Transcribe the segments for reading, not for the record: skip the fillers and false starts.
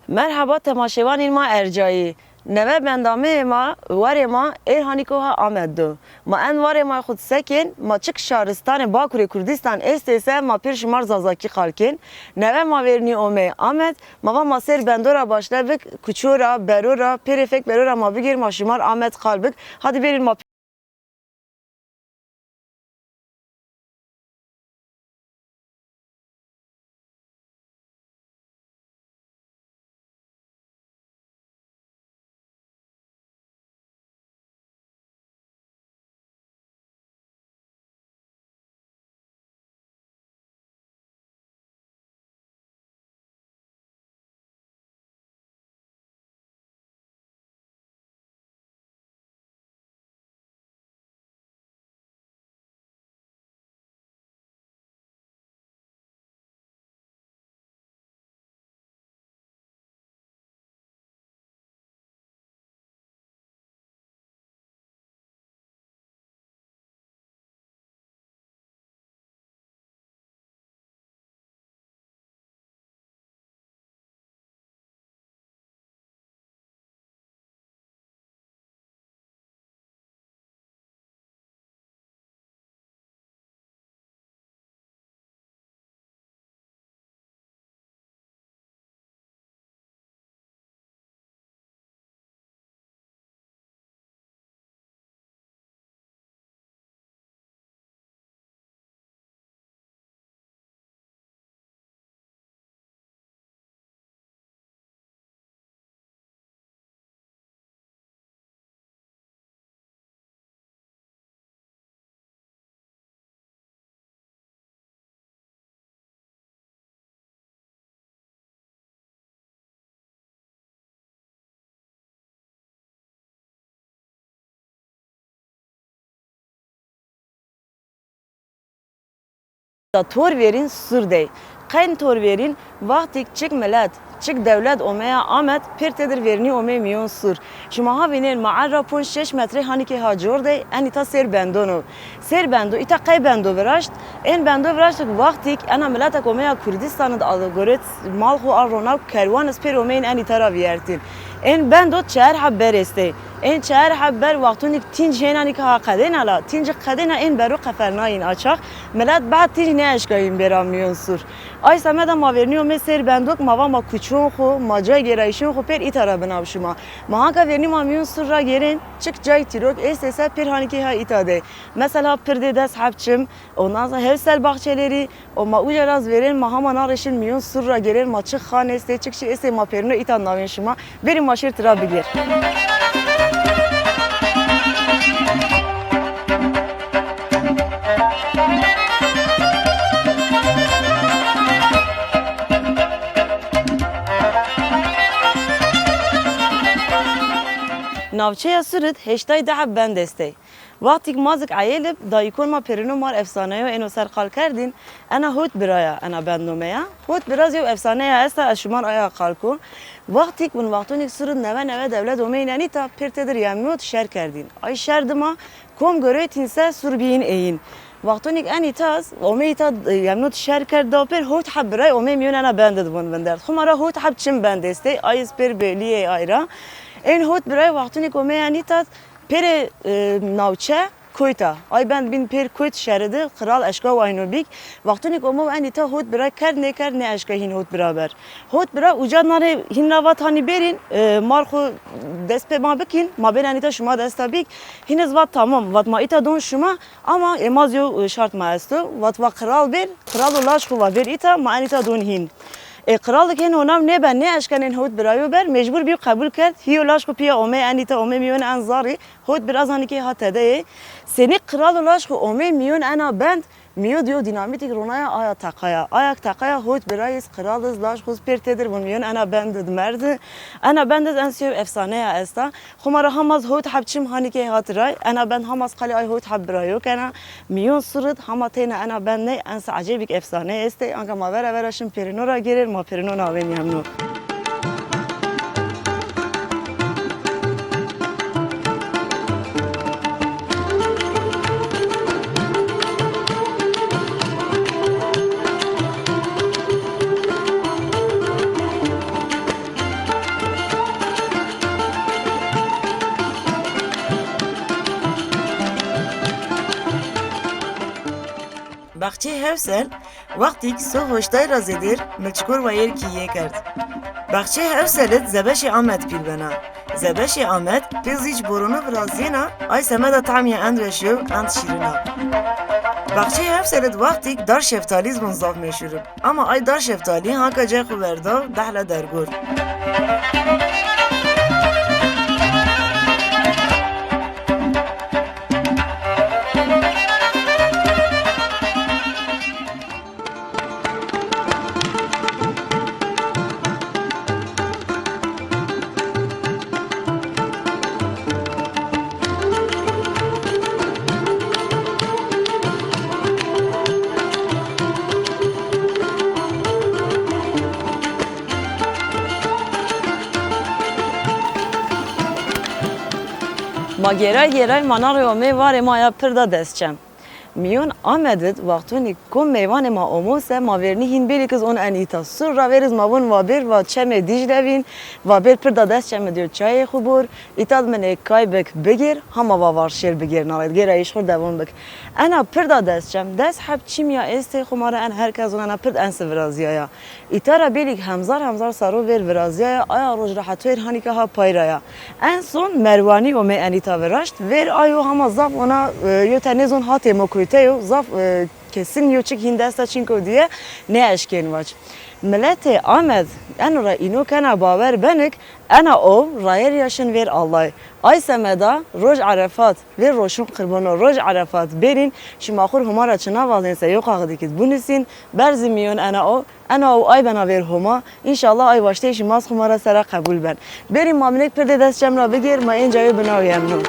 Merhaba temaşevan ma Ercayî. Neve bendamê ma warê ma êrhanîko ha Ameddo. Ma en warê ma xwe disekin ma çik şaristanê Bakurê Kurdistan êstêse ma pir ji mar zazakî xalkên. Neve ma vêrnî omê Amed ma ma ser bendora başlevik kuçora berora pêrêfek berora ma bigir ma ji mar Amed xalbik. Hadi verîn ma da tor verin surde. Kayn tor verin vakti çik millet çik devlet omaya Ahmet pirtedir verini ome miyon sur. Şuma havinin ma'arra pun 6 metre hanike hacorde en ita ser bendono. Ser bendo ita kay bendo veraşt. En bendo veraşt vakti ana millete omaya Kürdistan'ın adı göret malhu arronav kervan sper omeyin en itara viertin. En bendo çer haber este. En çer haber vaktunik tinc henanik ha kadena la tinc kadena en beru kafernayin açak. Millet بعد تیج نشکایم برام میونسور. آی سمت ما ورنیو مثل بندوق ما و ما کوچون خو ما جای گرایشون خو پر ایتارا بناب شما. ما ها که ورنی ما میونسور را گرین چک جای تیروک استسا پر هانی که ها ایتاده. مثلا پرده دست حبچم ondan sonra hevsel bahçeleri o ma uyaraz verin ma hama narışın miyon ra gelir ma çık khane este çık şey este ma perno itan navin şuma benim maşir trabigir. Navçeya sürüt heştay daha ben destey. Vaktik mazik ayelip dayikon ma perino mar efsaneye eno serkal kerdin. Ana hut biraya ana bendomeya. Hut biraz yo efsaneye esta aşumar aya kalku. Vaktik bun vaktonik sürüt neve devlet omeyneni ta pirtedir yemnut şer kerdin. Ay şerdima kom göre tinse surbiyin eyin. Vaktonik en itaz omeyta yemnut şer kerdi per hut habray omey miyon ana bended bun bender. Khumara hut hab çim bendestey ay sper beliye ayra. En hot birey vaktini kome yani tat pere navçe koyta. Ay ben bin per koyt şeridi kral eşka vaynobik. Vaktini kome yani ta hot birey kar ne eşka hin hot beraber. Hot birey ucanları hinravat hani berin marko despe ma bikin ma ben yani ta şuma destabik. Hiniz vat tamam vat ma ita don şuma ama emaz yo şart maesto. Vat kral bir kral ulaş kuva bir ita ma yani ta don hin. Krallık hen onam ne ben ne aşkanın hut birayo ber mecbur bir kabul kert hiyo laşko piya ome anita ome miyon anzari hut biraz aniki hatede seni kral laşko ome miyon ana bend miyo diyor dinamitik ronaya ayak takaya hut birayız kralız laşko pertedir bu miyon ana bend merdi ana bend ansiyo efsane ya esta khumara hamaz hut habçim haniki hatıray ana ben hamaz kali ay hut hab birayo kana miyon sırıt hamatena ana ben ne ansa acayip efsane este anka ma vera şim perinora gelir ma perinona ben yamno. Bahçe hevsel vaktik su hoştay razedir milçkur ve yer kiye kert. Bahçe hevselit zebeşi Ahmet pilbena. Zebeşi Ahmet pizic borunu vrazina ay semeda tamiye end veşiv end şirina. Bahçe hevselit vaktik dar şeftali zbun zaf meşhurub. Ama ay dar şeftali hanka cekhu verdav dahla dergur. Ma geray manaryo me var ema ya pırda desçem. Miyon Ahmed'it vaktuni kom meyvan ema omose ma verni hin beli kız on anita surra veriz ma vun vabir va çeme dijlevin vabir pırda desçem diyor çay xubur itad mene kaybek begir hama va var şer begir nalet gera iş xur devon bek. Ana pırda desçem des hep çimya este xumara en herkes ona pırd en sevrazya ya. İtara belik hamzar saro ver vrazya aya roj rahat ver hani ka ha payraya. En son Mervani o me anita veraşt ver ayo hama zaf ona yotenezon hatemo Teo zaf kesin yoçik hindesta çinko diye ne eşken var. Millete Ahmet enora ino kana baver benik ana o rayer yaşın ver Allah. Ay semeda roj arafat ver roşun kırbano roj arafat berin şimakhur humara çına valense yok ağdikit bunisin berzimiyon ana o ay bana ver huma inşallah ay başta şimaz humara sera kabul ben. Berin mamlek perde dest cemra begir ma en cayı bina yemnu.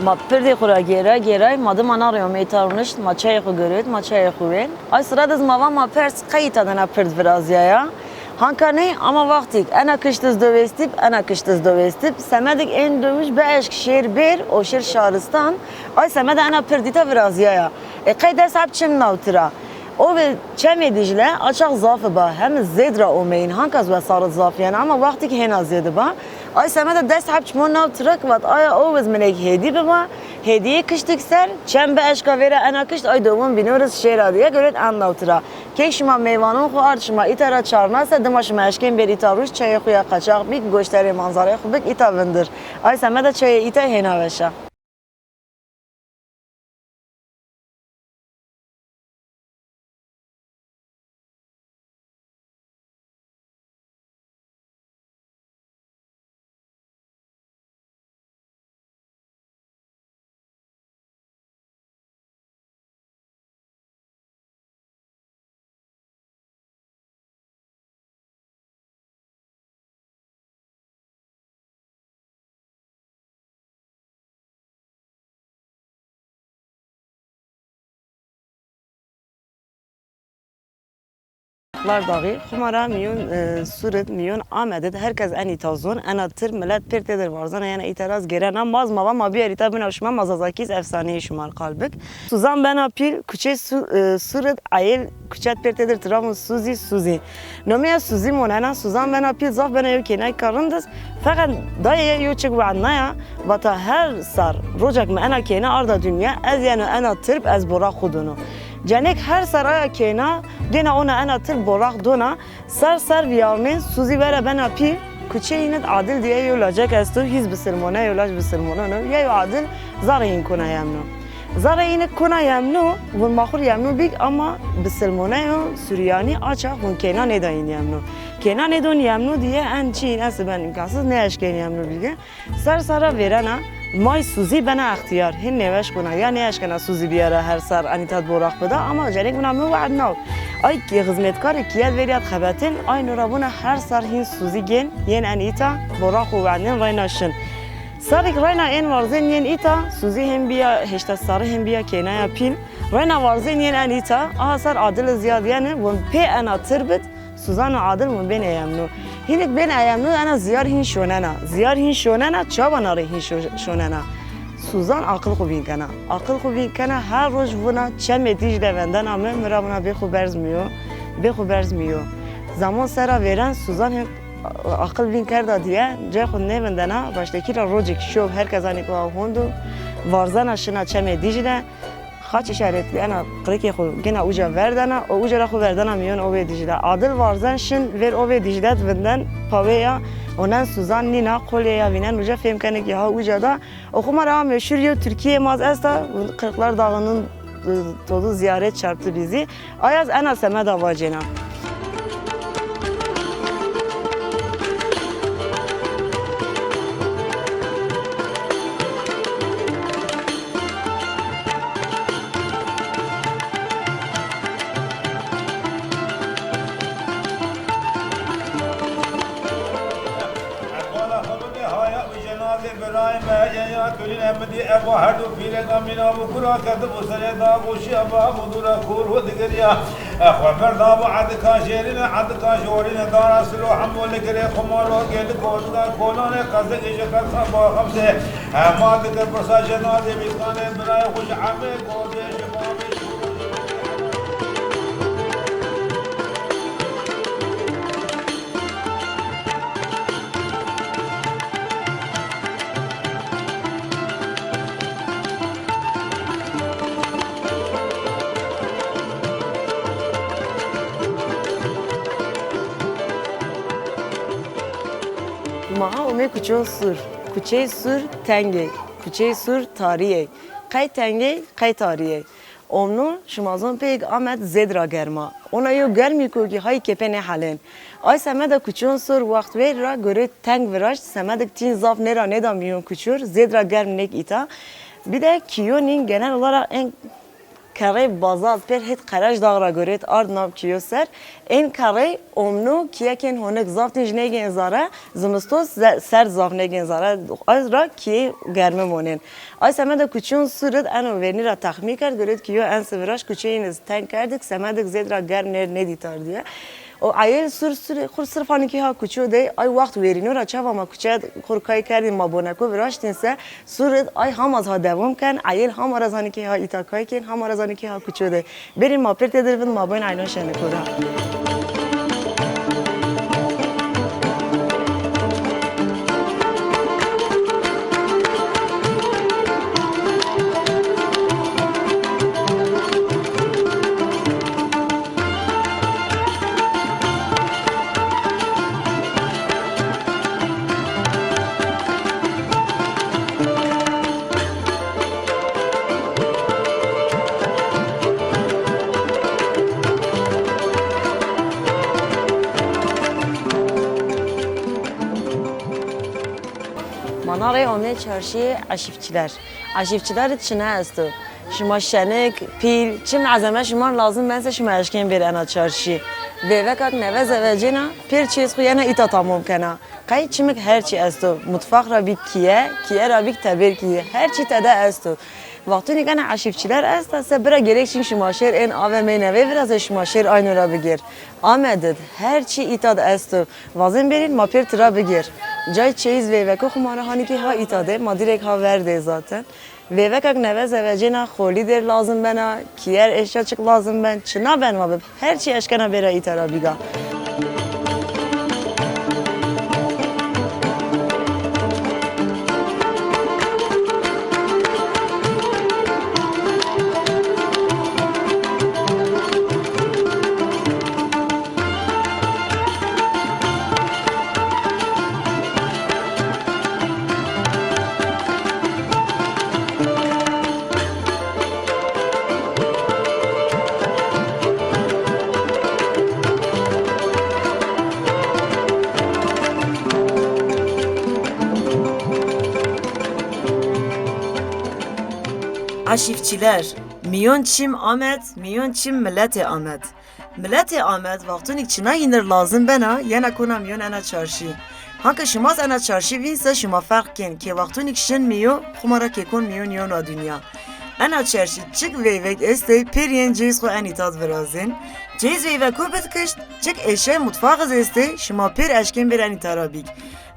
Ma perde khura geray madım anaryo meytarunish ma çay xu görüt ma çay xu ven ay sıradız ma pers qayta dana perd vrazya ya hankane ama vaktik ana kıştız dövestip semedik en dövüş beş şehir bir o şehir şaristan ay semede ana perdita vrazya ya qayda sap çim navtıra o ve çeme dijle açak zafı ba hem zedra o meyin hankas ve sarı zaf yani ama vaktik hena zedi ba ay semede dest hap çmon navtırak vat ay o vez menek hedi ba hediye kıştık ser çembe eşka vere ana kışt ay doğum biniyoruz şehir diye göret anlavtıra keşma meyvanın xu arşma itara çarnasa dımaşma eşken bir itaruş çaya xuya kaçak bir gösteri manzaraya xubik itavindir ay semede çaya ita hena veşa. Dağı, Xumara miyon Suret miyon Ahmet'e herkes en itazon en atır millet pertedir varzana yani itiraz gelen ama mazma ma bir ita bina şuma mazazakiz efsaneyi şumar kalbik. Suzan ben apil küçe Suret ayel küçet pertedir travun Suzi. Nomiya Suzi monana Suzan ben apil zaf bana yok kenay karındıs fakat daya yok çık ve annaya vata her sar rocak mı ana kena arda dünya ez yani en atırp ez bora khudunu. Canek her saraya kena dena ona en atır borak dona sar viyarmen Suzi vere ben api küçe inet adil diye yolacak estu hiz bisilmona yolaj bisilmona no ya adil zarayin kona yemno zarayin kona yemno vun mahur yemno big ama bisilmona yo Süryani açak vun kena nedayin yemno kena nedon yemno diye en çiğin esi ben imkansız ne eşken yemno bilge sara verena مای سوزی بنا اختیار هن نوش کنه یا نیش کنه سوزی بیاره هر سر انیتاد براق بده اما جنگ بنا موعد نو آی کی خدمتکار کیاد وریات خباتن آی نورابونه هر سر هین سوزی گن ین انیتا براق و وعدن رایناشن سارك رينا إن وارزين ين إيتا سوزي هم بيا هشتا ساره هم بيا كينايا بين رينا وارزين ين أن إيتا صار عادل زياد يعني وم بي أنا تربت سوزان عادل من بين أيامنو هناك بين أيامنو أنا زيار هين شوننا تشابنا ري هين شوننا سوزان عقل خوبين كنا عقل خوبين كنا هر روز ونا چم تيج دوندن أمم مرامنا بخو برز میو زمان سرا ویران سوزان هم عقل بین کرده دیگه جای خود نمیدونه باشتکی را روزی شوب هر کسانی که هندو وارزن شنا چمه دیجده خاطی شرط انا قریکی خود گنا اوجا وردنا او اوجا را خود وردنا میون او دیجده عادل وارزن شن ور او دیجده وندن پاویا اونن سوزان نینا قولیا وینن اوجا فهم کنه که ها اوجا دا او خو مرا مشهور ترکیه ماز است قرقlar dağının tozu ziyaret çarptı bizi ayaz ana seme davacına أمدي أبو هردو في لنا من أبو كرا كذب وسرد أبو شيبا أبو دورا كور ودقريا أخوة فرد أبو عد كاشيرنا عد كاشورنا دار أسلو حمو لقري خمارو قيل كوزنا كولان قزق إشكال صبا خمسة ما ذكر برساجنا دي بيسان براي خوش عمي كوزي شبابي Maha ome kuçe sur tenge, kuçe sur tariye, kay tenge, kay tariye. Omno şumazon pek Ahmet zedra germa. Ona yo germi ko ki hay kepene halen. Ay semeda kuçon sur vakt ver ra göre teng viraj semedik tin zaf nera neda miyon kuçur zedra germnek ita. Bir de kiyonin genel olarak en kare bazal per hit karaj dağra göret ardnav kiyo ser en kare omno kiyaken honek zaftin jnegen zara zımstos ser zafnegen zara azra ki germe monen ay semeda kuçun surat ano venira tahmin kard göret kiyo en sevraş kuçeyin ten kardık semedik zedra germner ne ditar diye o ayel khur sırf hani ki ha kuçu de ay vakt veriniyor açava ma kuçe korkay kardin ma bonako virajtinse surat ay hamaz ha devam kan ayel ham araz hani ki ha itakay ken ham araz hani ki ha kuçu de berin ma perte dervin ma boyn ayno şene kora Manare ome çarşı aşifçiler. Aşifçiler çine astı. Şuma şenik, pil, çim azame şuma lazım bense şuma aşken bir ana çarşı. Ve vekat neve zevecina pir çiz khuyana ita tamam kana. Kay çimik her çi astı. Mutfak rabik kiye rabik tabir kiye. Her çi tada astı. Vaktini kana aşifçiler asta sebra gerekçin şumaşer en AVM neve biraz şumaşer aynı rabigir. Ahmedet her çi itad astı. Vazin berin mapir tıra bigir. Cay çeyiz ve veko khumara hani ki ha itade ma direkt ha verde zaten. Ve vekak neve zevecina kholi der lazım bana. Kiyer eşya çık lazım ben. Çına ben mabib. Her çi eşkana bera itara biga. Aşifçiler, miyon çim Ahmet, miyon çim milleti Ahmet. Milleti Ahmet vaktun içine inir lazım bana, yana kuna miyon ana çarşı. Hangi şimaz ana çarşı vinse şima fark ken, ki vaktun için miyo, kumara kekon miyon yona dünya. Ana çarşı çık veyvek este, periyen ceyiz ko anitat verazin. Ceyiz veyvek ko bitkişt, çık eşe mutfağız este, şima per eşken bir anitarabik.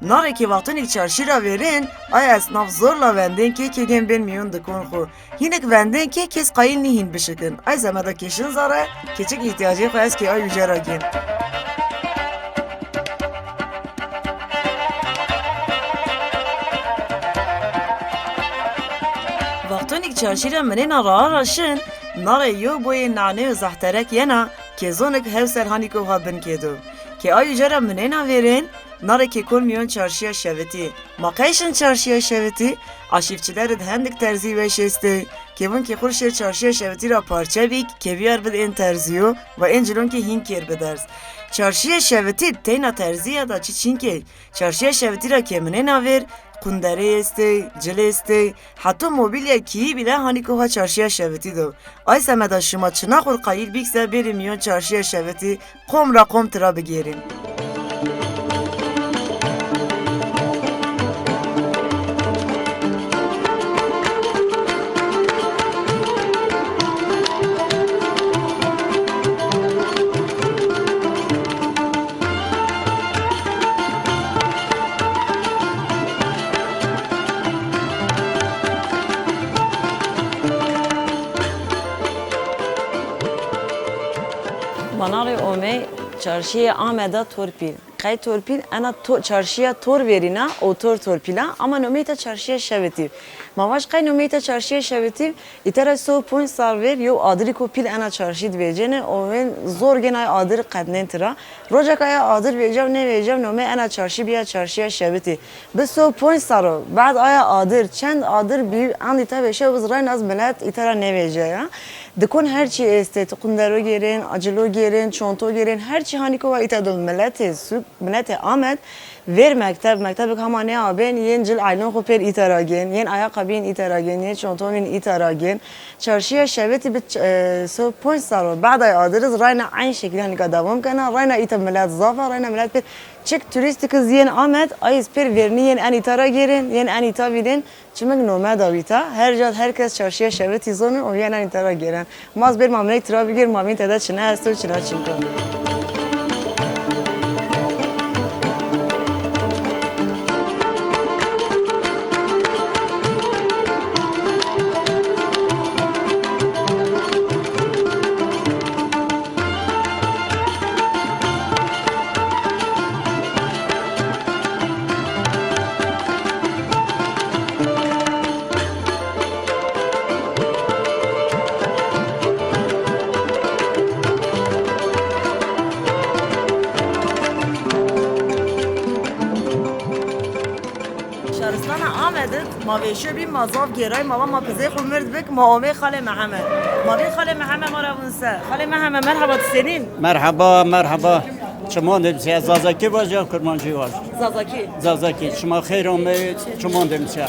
Nare ki vaktun ilk çarşıra verin, ay esnaf zorla vendin ki kegen ben miyon dikon xo. Hinek vendin ki kes kayın nihin bişikin. Ay zamada keşin zara, keçik ihtiyacı xo eski ay yücera gen. Vaktun ilk çarşıra menen ara raşın, nare yo boye nane ve zahterek yena, kezonik hevser hanikov habin kedo. Ki ay yücera menen verin, nare ki kol miyon çarşıya şeveti. Makayşın çarşıya şeveti, aşifçiler de hendik terzi ve şeste. Kevin ki kurşer çarşıya şeveti ra parça bik, keviyar bid en terziyo ve en cilon ki hinker beders. Çarşıya şeveti teyna terziya da çiçinke. Çarşıya şeveti ra kemine naver, kundere este, cile este, hatta mobilya ki bile hani koha çarşıya şeveti do. Ay semeda şuma çına kur kayil bikse beri miyon çarşıya şeveti, kom ra kom tıra begerin. Manare ome çarşıya Ahmet'e torpil. Kay torpil ana çarşıya tor verina otor torpila ama nometa çarşıya şeveti. Mavaş kay nometa çarşıya şeveti itera so point sarver yo adri ko pil ana çarşıd vecene oven zor genay adri kadnen tıra. Roja kaya adri vecev ne vecev nome ana çarşı biya çarşıya şeveti. Biz so point saro bad aya adri çend adri bir andita veşe biz rayn az melat itera ne vece ya. Dikon her çi este tukundaro gerin, acılo gerin, çonto gerin her çi haniko va itadol melete sük melete Ahmet ver mektep hamane aben yen cil aylon koper itaragen yen ayakkabın itaragen yen çontonun itaragen çarşıya şeveti bit so point saro بعد adırız rayna aynı şekilde hani devam kana rayna ita melat zafa rayna melat bir çık turistik yen Ahmet ayız per verni yen an itara gerin yen an itabilin çimek nomada vita herkes çarşıya şeveti zonu o yen an itara gerin maz bir mamlek trafik gir mamin tada çına esto çına çinko. شهرستان آمدت ما ویشو بی مازاف گیرای ما مپزه خو مرد بک ما اومه خاله محمد ما بی خاله محمد ما رونسه خاله محمد مرحبا تسنین مرحبا چمان دمسیه زازاکی باش یا کرمانجی باش زازاکی شما خیر آمد چمان دمسیه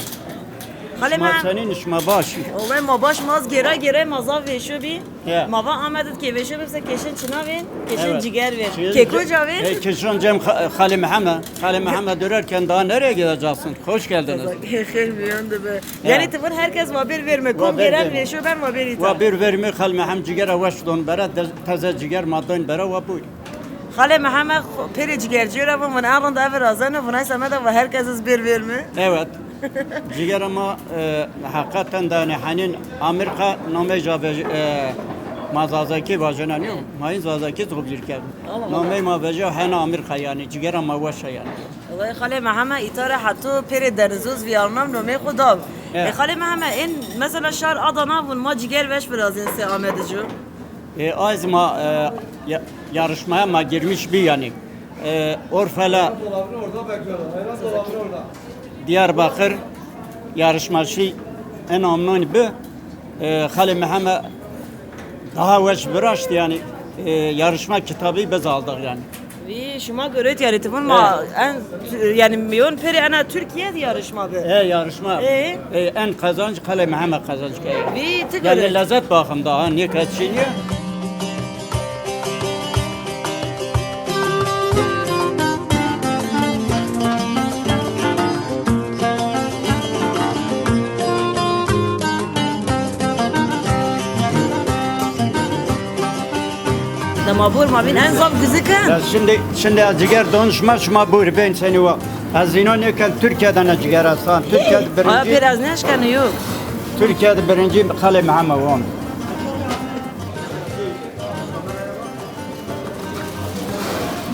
خاله شما محمد سنین شما باشی اوه ما باش ماز گیرای مازاف ویشو بی Yeah. ما با آمدت که ویشو بسه کشن چنا وین کشن Evet. جگر وین Şimdi- که کجا وین Kişon Cem Halil Muhammed dürerken daha nereye gideceksin? Hoş geldiniz. خیلی بیانده به یعنی تو herkes mobil verme kom Mobil gelen verme. ویشو ben mobil ita Ve bir vermi Halil Muhammed cigara veşdon bera taze cigar madden bera ve bu. خاله محمد پیر جگرجی رو من الان داور رازنه و نایس آمده و herkes از bir verme Evet. Cigar ama hakikaten de hani hanin Amerika nomeja mazazaki vajana niyo. Mayın zazaki toplir Allah. Nome ma veja hana Amerika yani cigar ama veşa yani. والله خاله محمد ایتاره حتی پیر درزوز ویارنام نومه خدا خاله محمد این مثلا شهر آدانا و ما جگر وش برازین سه آمده جو Azma yarışmaya ma girmiş bir yani. Orfela Diyarbakır yarışmacı en amnon bir Halil Muhammed daha veş bıraştı yani yarışma kitabı biz aldık yani. وی شما گروهی یاریتون ما yani میون پری انا ترکیه yarışma bu. Yarışma. Ee? En kazanç Kale Muhammed kazanç ki. وی تی Yani گروه lezzet bakım daha niye kaçınıyor? دمابور ما بین en zam gözükün. Ya şimdi ciger danışma şuma buyur ben seni var. Az inan yeken Türkiye'den ciger aslan. Türkiye'de Aya birinci. biraz ne aşkına yok. Türkiye'de birinci Kale Muhammed var.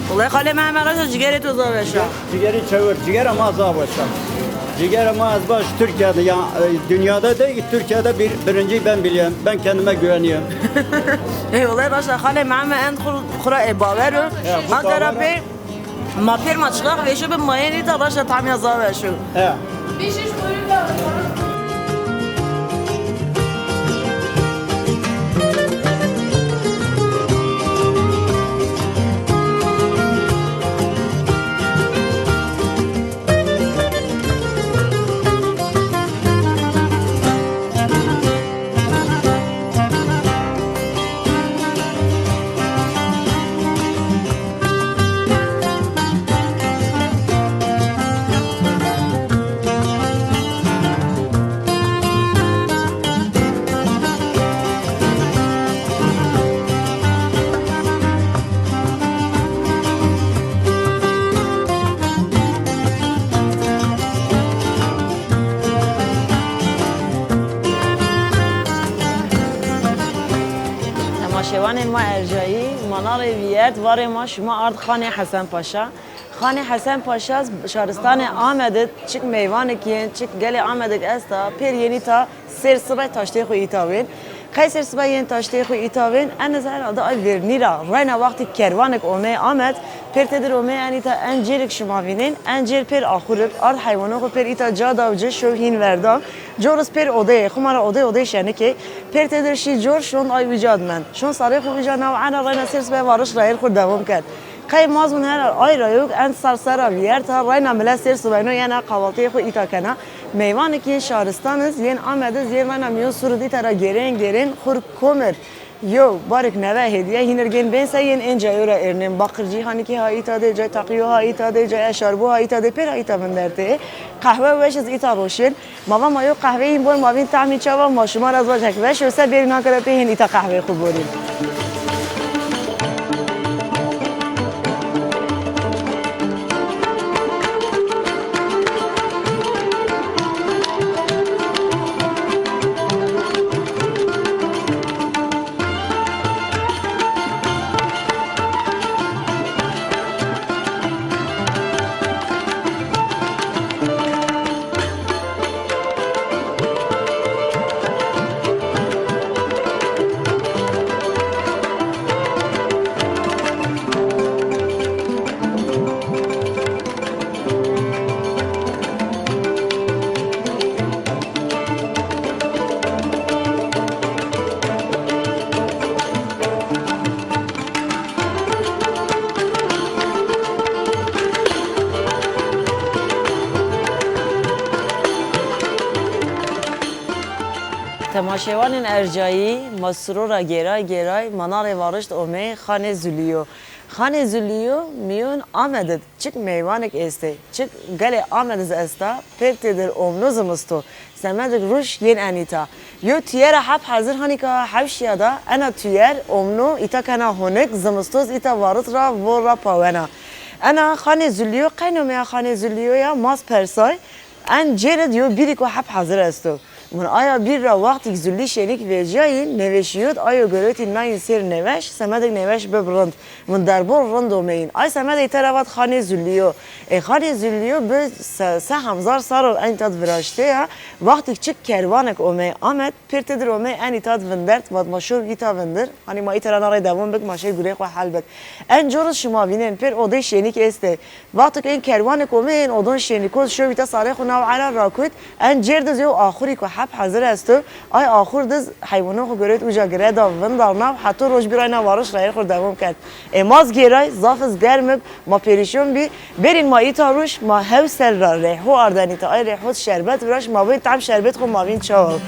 Vallahi kale Mehmet ciğeri tozu veşa. Cigeri çevir. Ciger ama az başa. Ciger ama az baş Türkiye'de ya dünyada değil Türkiye'de birinci ben biliyorum. Ben kendime güveniyorum. Vallahi başta kale Mehmet en kura baveru. bu Ankara baveru- pe ما پیر ما چلاق ویشو به ماینی تا باشه تامی از آب شو. He. تماشاوان ما ارجایی منار ویرد وار ما شما ارد خانه حسن پاشا خانه حسن پاشا شهرستان آمده چک میوان کین چک گل آمده استا پیر یعنی تا سر صبح تاشته خو ایتاوین قیصر صبح یعنی تاشته خو ایتاوین ان زهر ادا ای ورنیرا راینا وقتی کروانک اومه آمد پیر تدر اومه یعنی تا انجیرک شما وینین انجیر پیر آخورک ارد حیوانو خو پیر ایتا جادا و جشو هین وردا جورس پیر اوده خمارا اوده شنه که پیر تدرشی جور شون آی ویجاد من شون ساری خو ویجاد نو عنا راینا سر صبح وارش رایر خود دوام کرد قای مازون هر آی رایوک ان سرسرا ویر تا راینا ملا سر صبح نو یعنی قواتی خو ایتا کنه میوان کی شهرستانز یعنی آمده زیر من میون سرودی ترا گرین خور کومر یو بارک نوه هدیه هینرگین بین سین اینجا یورا ارنم باقرجی هانی که هایی تاده جای تقیو هایی تاده جای شربو هایی تاده پر هایی تا بندرته قهوه وش از ایتا روشن ما یو قهوه این بول ما بین تعمی چوا ما شما از وجه وش و سه بیرنا کرده به هین ایتا قهوه خوب بوریم تماشاوان ارجایی مسرور گرای منار وارشت اومه خانه زولیو میون آمده چک میوانک استه چک گله آمده استا پرت در اومنوز مستو سمدک روش ین انیتا یو تیار حب حاضر هانی که حبش یادا انا تیار اومنو ایتا کنا هونک زمستوز ایتا وارد را ورا پاونا انا خانه زولیو قینو میا خانه زولیو یا ماس پرسای ان جرد یو بیری که حب حاضر استو من آیا بیر را وقتی زلی شنیک ویجایی نوشیود آیا گروتی ناین سر نوش سمدک نوش ببرند من دربار رندو مین آیا سمد ایتراوات خانه زلیو خانه زلیو به 3000 سال انتاد وراشته وقتی چک کروانک اومه آمد پرت در اومه انتاد وندرت واد ماشور ایتا وندر هانی ما ایترا نارای دوام بک ماشه گوره خو حل بک انجورس شما وینن پر اوده شنیک استه وقتی که این کروانک اومه این اودون شنیکوز شو ایتا ساره خو نو علا راکوت ان جرد زیو آخری که hep hazır esto ay آخر دز حیوانو خو گرید اوجا گرید آون دارنا حتی روش بیرای نوارش رای خور دوام کرد اماز گیرای زافز گرمب ما پریشون بی برین ما ایتا روش ما هوسل را ریحو آردنی تا ای ریحو شربت براش ما بین طعم شربت خو ما بین چاو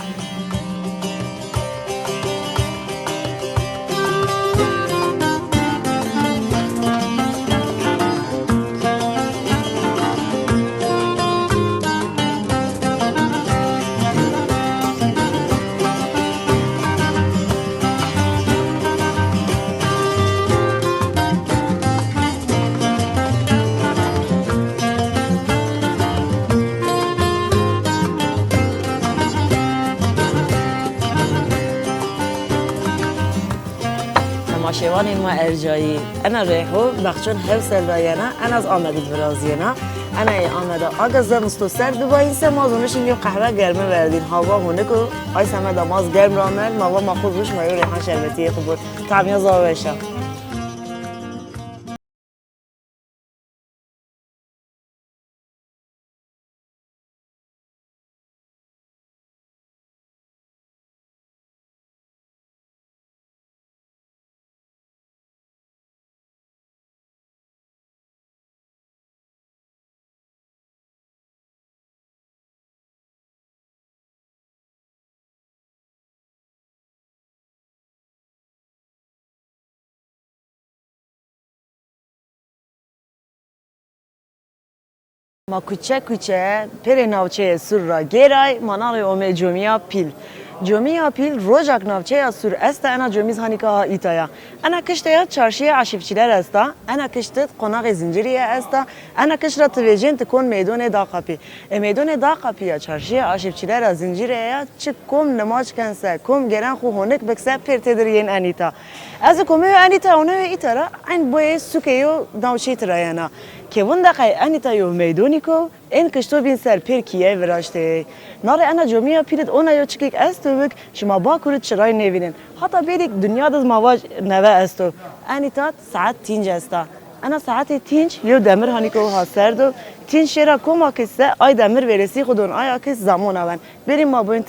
ماشوان ما ارجایی انا ریحو بخشون هفسل راینا انا از آمدید برازینا انا آمده آگاز مستو سرد با این سه مازونش این قهوه گرمه وردین هوا هونکو آی سمه ماز گرم رامل ما خود روش مایو ریحان شربتی خوب بود طعمیه زاوشم ما کوچه پر ناوچه سور را گیرای منار اومه جمعیا پیل جمعیا پیل روزک ناوچه سور است انا جمیز هنیکا ها ایتایا انا کشته چارشی عشیفچیلر است انا کشته قناق زنجیری است انا کشته توجین تکون میدون داقپی میدون داقپی چارشی عشیفچیلر زنجیری چه کم نماز کنسه کم گران خو هنک بکسه پر تدرین انیتا از کمی انیتا اونه ایتارا این بوی سوکیو ناوچه تراینا که اون دقیقه انیتا یو میدونی کو این کشتو بین سر پر کیه وراشته ناره انا جمعیا پیرد اونا یو چکیک استو بک شما با کرد چرای نوینن حتی بیدیک دنیا دز مواج نوه استو انیتا ساعت تینج استا انا ساعت تینج یو دمر هانی کو ها سردو تینج شیرا کوما کسه آی دمر ورسی خودون آیا کس زمان آون بریم ما بوین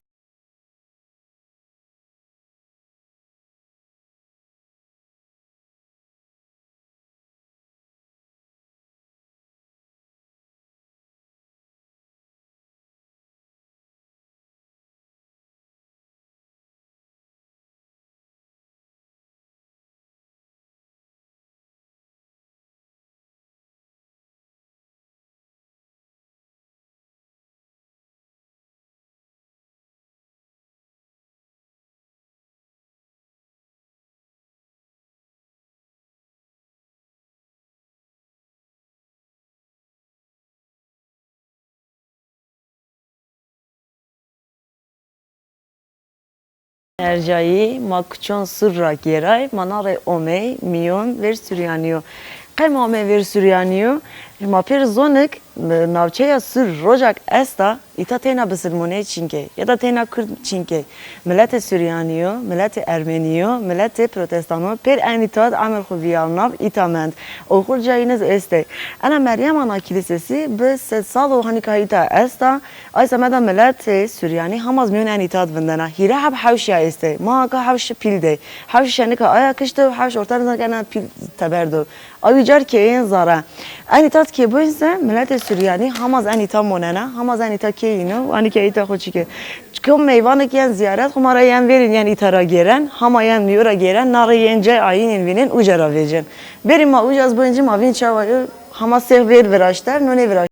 ارجایی ما کچون سر را گیرای منار اومی میون ور سوریانیو قیم اومی ور سوریانیو ما پیر زونک ناوچه یا سر روزک استا ایتا تینا بسلمونه چینکه یا دا تینا کرد چینکه ملت سوریانیو ملت ارمنیو ملت پروتستانو پیر انیتاد عمل خوبیان ناو ایتامند اوخور جاینز استه انا مریم آنا کلیسسی به 3 سال و هنی که ایتا استا آیسا مدا ملت سوریانی هم از میون انیتاد بندنا هیره هب حوشی استه ما که حوش پیل ده حوش شنی که آیا کشته حوش ارتر بزن که پیل تبردو آوی جار که این زاره انیتاد که بوینسه ملت سوریانی هم از انیتا موننه هم از انیتا که اینو انی که ایتا خود چی که کم میوانه که زیارت خو مارا یم برین یعنی ایتا را گیرن هم یم میورا گیرن ناره ین جای آین این وینن اوجا را ویجن بریم ما اوجا از بوینجی ما وین چاوایو هم از سیخ ویر وراشتر نونه وراشتر